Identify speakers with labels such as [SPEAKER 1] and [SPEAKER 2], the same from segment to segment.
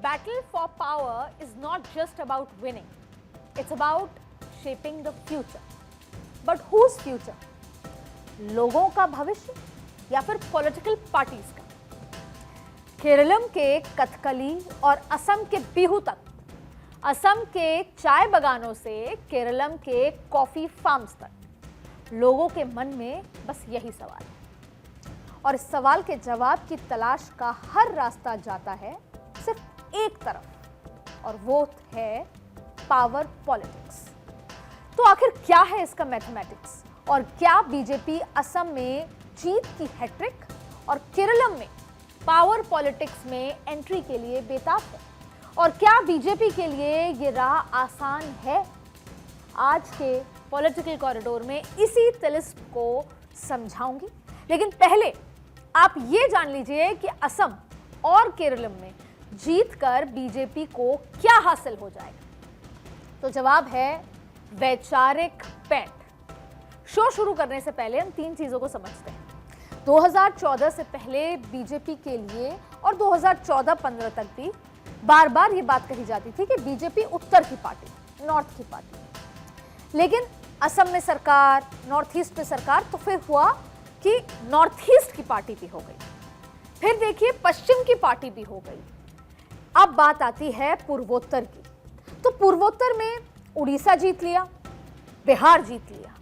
[SPEAKER 1] battle for power is not just about winning, it's about shaping the future. But whose future? लोगों का भविष्य या फिर political parties का? केरलम के कथकली और असम के बिहू तक, असम के चाय बगानों से केरलम के कॉफी फार्म्स तक, लोगों के मन में बस यही सवाल है। और इस सवाल के जवाब की तलाश का हर रास्ता जाता है सिर्फ एक तरफ, और वो है पावर पॉलिटिक्स। तो आखिर क्या है इसका मैथमेटिक्स, और क्या बीजेपी असम में जीत की हैट्रिक और केरलम में पावर पॉलिटिक्स में एंट्री के लिए बेताब है, और क्या बीजेपी के लिए ये राह आसान है? आज के पॉलिटिकल कॉरिडोर में इसी तिलिस्म को समझाऊंगी। लेकिन पहले आप ये जान लीजिए कि असम और केरलम में जीतकर बीजेपी को क्या हासिल हो जाएगा। तो जवाब है वैचारिक पैंट। शो शुरू करने से पहले हम तीन चीजों को समझते हैं। 2014 से पहले बीजेपी के लिए और 2014-15 तक भी बार बार ये बात कही जाती थी कि बीजेपी उत्तर की पार्टी, नॉर्थ की पार्टी। लेकिन असम में सरकार, नॉर्थ ईस्ट में सरकार, तो फिर हुआ कि नॉर्थ ईस्ट की पार्टी भी हो गई, फिर देखिए पश्चिम की पार्टी भी हो गई। अब बात आती है पूर्वोत्तर की। तो पूर्वोत्तर में उड़ीसा जीत लिया, बिहार जीत लिया,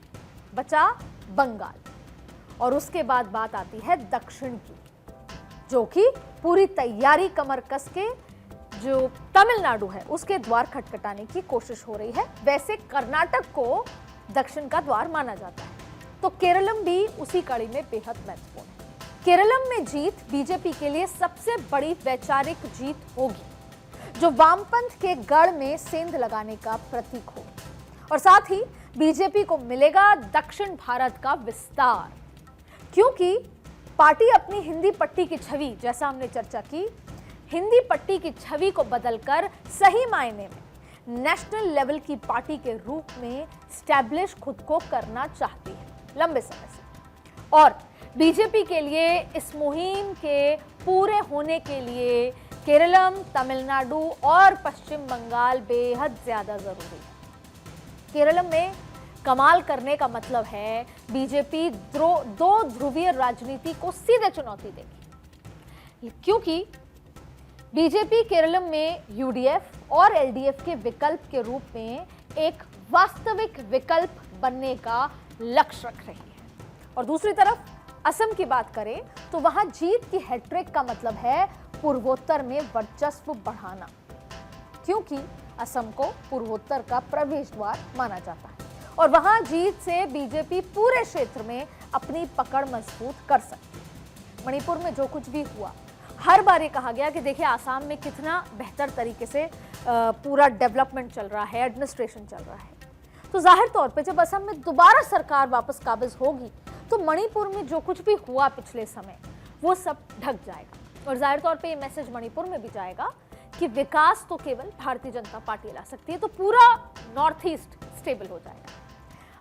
[SPEAKER 1] बचा बंगाल। और उसके बाद बात आती है दक्षिण की, जो कि पूरी तैयारी कमर कस के जो तमिलनाडु है उसके द्वार खटखटाने की कोशिश हो रही है। वैसे कर्नाटक को दक्षिण का द्वार माना जाता है, तो केरलम भी उसी कड़ी में बेहद महत्वपूर्ण है। केरलम में जीत बीजेपी के लिए सबसे बड़ी वैचारिक जीत होगी, जो वामपंथ के गढ़ में सेंध लगाने का प्रतीक होगी। और साथ ही बीजेपी को मिलेगा दक्षिण भारत का विस्तार, क्योंकि पार्टी अपनी हिंदी पट्टी की छवि, जैसा हमने चर्चा की, हिंदी पट्टी की छवि को बदलकर सही मायने में नेशनल लेवल की पार्टी के रूप में स्टैब्लिश खुद को करना चाहती है लंबे समय से। और बीजेपी के लिए इस मुहिम के पूरे होने के लिए केरलम, तमिलनाडु और पश्चिम बंगाल बेहद ज्यादा जरूरी है। केरलम में कमाल करने का मतलब है बीजेपी दो ध्रुवीय राजनीति को सीधे चुनौती देगी, क्योंकि बीजेपी केरलम में यूडीएफ और एलडीएफ के विकल्प के रूप में एक वास्तविक विकल्प बनने का लक्ष्य रख रही है। और दूसरी तरफ असम की बात करें तो वहां जीत की हैट्रिक का मतलब है पूर्वोत्तर में वर्चस्व बढ़ाना, क्योंकि असम को पूर्वोत्तर का प्रवेश द्वार माना जाता है। और वहां जीत से बीजेपी पूरे क्षेत्र में अपनी पकड़ मजबूत कर सकती है। मणिपुर में जो कुछ भी हुआ, हर बार ये कहा गया कि देखिए आसाम में कितना बेहतर तरीके से पूरा डेवलपमेंट चल रहा है, एडमिनिस्ट्रेशन चल रहा है। तो जाहिर तौर पे जब असम में दोबारा सरकार वापस काबिज होगी तो मणिपुर में जो कुछ भी हुआ पिछले समय वो सब ढक जाएगा। और जाहिर तौर पे ये मैसेज मणिपुर में भी जाएगा कि विकास तो केवल भारतीय जनता पार्टी ला सकती है, तो पूरा नॉर्थ ईस्ट स्टेबल हो जाएगा।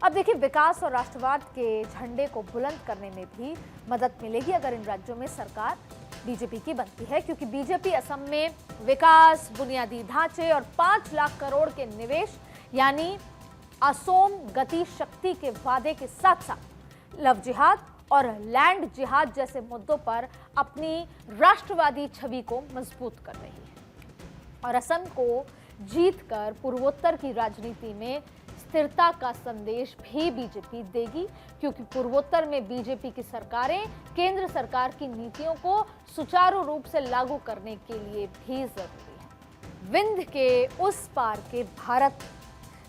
[SPEAKER 1] अब देखिए, विकास और राष्ट्रवाद के झंडे को बुलंद करने में भी मदद मिलेगी अगर इन राज्यों में सरकार बीजेपी की बनती है, क्योंकि बीजेपी असम में विकास, बुनियादी ढांचे और 5 लाख करोड़ के निवेश यानी असोम गति शक्ति के वादे के साथ साथ लव जिहाद और लैंड जिहाद जैसे मुद्दों पर अपनी राष्ट्रवादी छवि को मजबूत कर रही है। और असम को जीतकर पूर्वोत्तर की राजनीति में स्थिरता का संदेश भी बीजेपी देगी, क्योंकि पूर्वोत्तर में बीजेपी की सरकारें केंद्र सरकार की नीतियों को सुचारू रूप से लागू करने के लिए भी जरूरी है। विंध्य के उस पार के भारत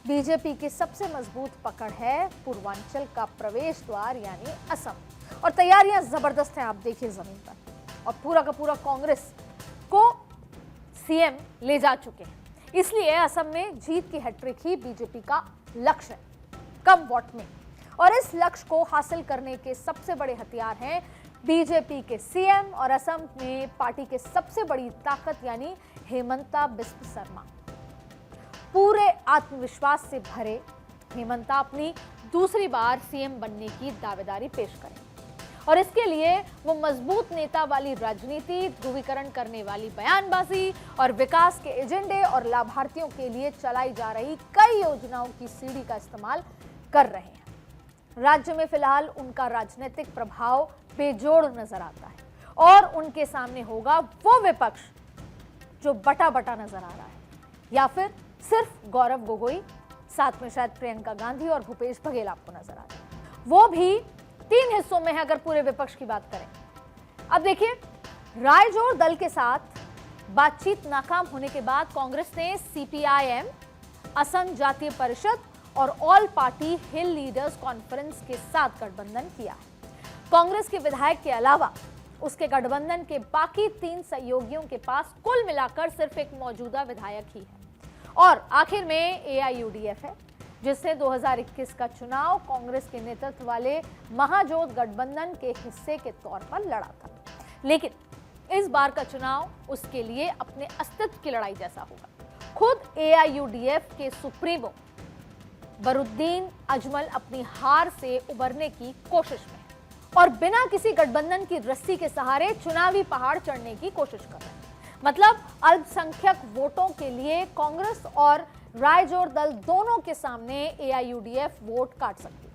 [SPEAKER 1] बीजेपी की सबसे मजबूत पकड़ है पूर्वांचल का प्रवेश द्वार यानी असम। और तैयारियां जबरदस्त हैं, आप देखिए जमीन पर। और पूरा का पूरा कांग्रेस को सीएम ले जा चुके हैं, इसलिए असम में जीत की हैट्रिक ही बीजेपी का लक्ष्य है, कम वोट में। और इस लक्ष्य को हासिल करने के सबसे बड़े हथियार हैं बीजेपी के सीएम और असम में पार्टी के सबसे बड़ी ताकत यानी हेमंता बिस्व शर्मा। पूरे आत्मविश्वास से भरे हेमंता अपनी दूसरी बार सीएम बनने की दावेदारी पेश करें। और इसके लिए वो मजबूत नेता वाली राजनीति, ध्रुवीकरण करने वाली बयानबाजी और विकास के एजेंडे और लाभार्थियों के लिए चलाई जा रही कई योजनाओं की सीढ़ी का इस्तेमाल कर रहे हैं। राज्य में फिलहाल उनका राजनीतिक प्रभाव बेजोड़ नजर आता है और उनके सामने होगा वो विपक्ष जो बटा बटा नजर आ रहा है, या फिर सिर्फ गौरव गोगोई, साथ में शायद प्रियंका गांधी और भूपेश बघेल आपको नजर आ रहे हैं। वो भी 3 हिस्सों में है अगर पूरे विपक्ष की बात करें। अब देखिए, रायजोर दल के साथ बातचीत नाकाम होने के बाद कांग्रेस ने सीपीआईएम, असम जातीय परिषद और ऑल पार्टी हिल लीडर्स कॉन्फ्रेंस के साथ गठबंधन किया है। कांग्रेस के विधायक के अलावा उसके गठबंधन के बाकी 3 सहयोगियों के पास कुल मिलाकर सिर्फ एक मौजूदा विधायक ही है और आखिर में एआईयूडीएफ है, जिसने 2021 का चुनाव कांग्रेस के नेतृत्व वाले महाजोत गठबंधन के हिस्से के तौर पर लड़ा था। लेकिन इस बार का चुनाव उसके लिए अपने अस्तित्व की लड़ाई जैसा होगा। खुद एआईयूडीएफ के सुप्रीमो बरुद्दीन अजमल अपनी हार से उबरने की कोशिश में और बिना किसी गठबंधन की रस्सी के सहारे चुनावी पहाड़ चढ़ने की कोशिश कर रहे हैं। मतलब अल्पसंख्यक वोटों के लिए कांग्रेस और रायजोर दल दोनों के सामने एआईयूडीएफ वोट काट सकती है।